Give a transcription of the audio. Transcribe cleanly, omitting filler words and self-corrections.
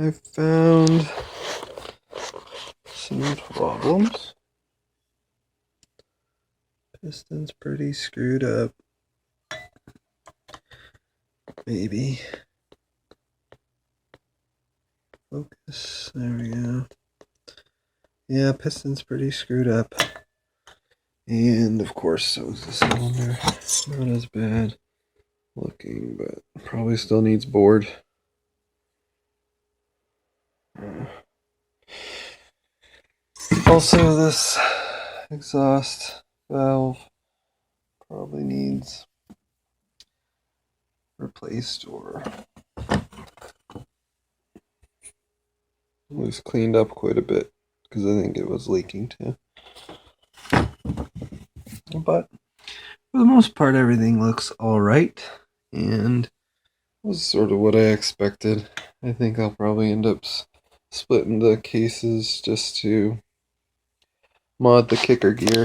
I found some problems. Piston's pretty screwed up. Maybe. Focus. There we go. Yeah, piston's pretty screwed up. And of course, so is the cylinder. Not as bad looking, but probably still needs board. Also, this exhaust valve probably needs replaced, or it was cleaned up quite a bit because I think it was leaking too. But for the most part, everything looks alright, and was sort of what I expected. I think I'll probably end up splitting the cases just to mod the kicker gear.